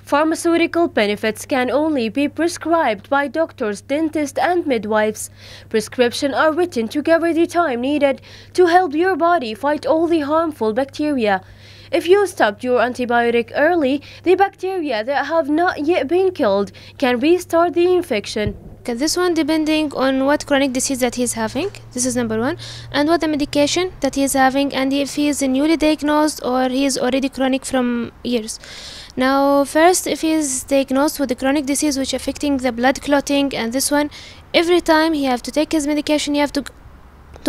Pharmaceutical benefits can only be prescribed by doctors, dentists, and midwives. Prescriptions are written to cover the time needed to help your body fight all the harmful bacteria. If you stopped your antibiotic early, the bacteria that have not yet been killed can restart the infection. This one depending on what chronic disease that he's having. This is number one. And what the medication that he's having, and if he is newly diagnosed or he is already chronic from years. Now first, if he is diagnosed with a chronic disease which affecting the blood clotting, and this one, every time he have to take his medication, he have to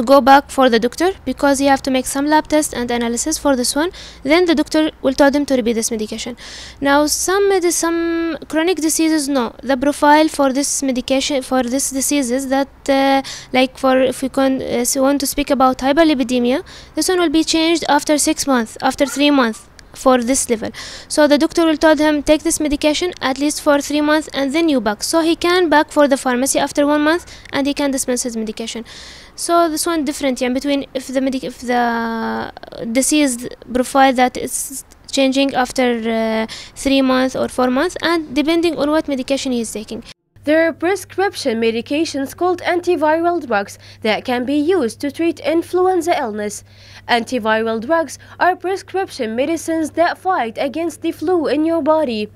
go back for the doctor, because he have to make some lab tests and analysis for this one. Then the doctor will tell them to repeat this medication. Now some chronic diseases, no, the profile for this medication for this diseases that like for if we want to speak about hyperlipidemia, this one will be changed after 6 months, after 3 months for this level. So the doctor will tell him take this medication at least for 3 months and then you back. So he can back for the pharmacy after 1 month and he can dispense his medication. So this one different, yeah, between if the disease profile that is changing after 3 months or 4 months, and depending on what medication he is taking. There are prescription medications called antiviral drugs that can be used to treat influenza illness. Antiviral drugs are prescription medicines that fight against the flu in your body.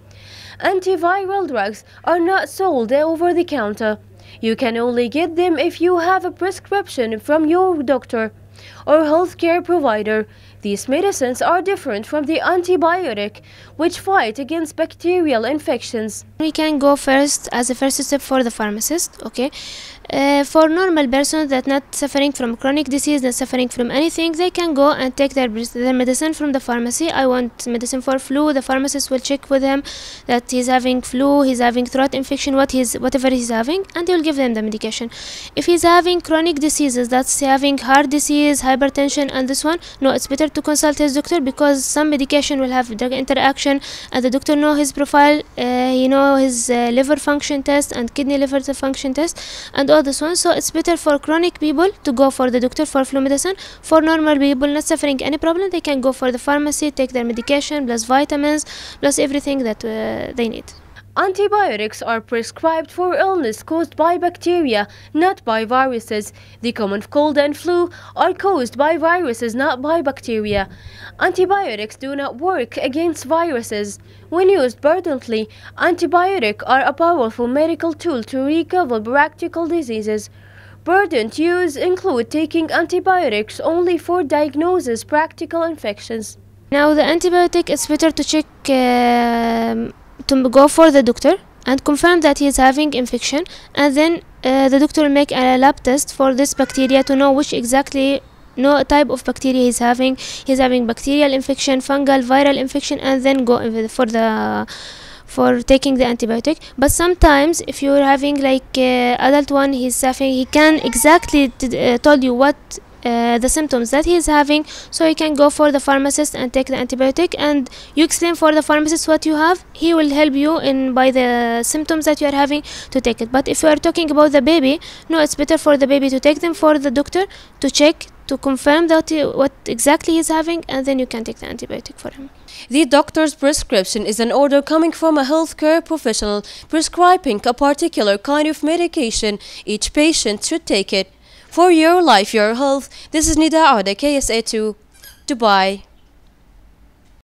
Antiviral drugs are not sold over the counter. You can only get them if you have a prescription from your doctor or healthcare provider. These medicines are different from the antibiotic, which fight against bacterial infections. We can go first as a first step for the pharmacist, okay? For normal persons that not suffering from chronic disease, not suffering from anything, they can go and take their medicine from the pharmacy. I want medicine for flu. The pharmacist will check with him that he's having flu, he's having throat infection, whatever he's having, and he will give them the medication. If he's having chronic diseases, that's having heart disease, hypertension, and this one, no, it's better to consult his doctor, because some medication will have drug interaction, and the doctor know his profile, he know his liver function test and kidney liver function test, and all this one. So it's better for chronic people to go for the doctor for flu medicine. For normal people not suffering any problem, they can go for the pharmacy, take their medication plus vitamins plus everything that they need. Antibiotics are prescribed for illness caused by bacteria, not by viruses. The common cold and flu are caused by viruses, not by bacteria. Antibiotics do not work against viruses. When used prudently, antibiotics are a powerful medical tool to recover practical diseases. Prudent use include taking antibiotics only for diagnosis practical infections. Now the antibiotic, it's better to check to go for the doctor and confirm that he is having infection, and then the doctor will make a lab test for this bacteria to know which exactly type of bacteria he's having. He's having bacterial infection, fungal, viral infection, and then go for taking the antibiotic. But sometimes if you're having like adult one, he's suffering, he can exactly tell you what the symptoms that he is having, so you can go for the pharmacist and take the antibiotic, and you explain for the pharmacist what you have. He will help you in by the symptoms that you are having to take it. But if you are talking about the baby, no, it's better for the baby to take them for the doctor to check, to confirm that what exactly he is having, and then you can take the antibiotic for him. The doctor's prescription is an order coming from a healthcare professional prescribing a particular kind of medication. Each patient should take it. For your life, your health, this is Nida Odeh, KSA2, Dubai.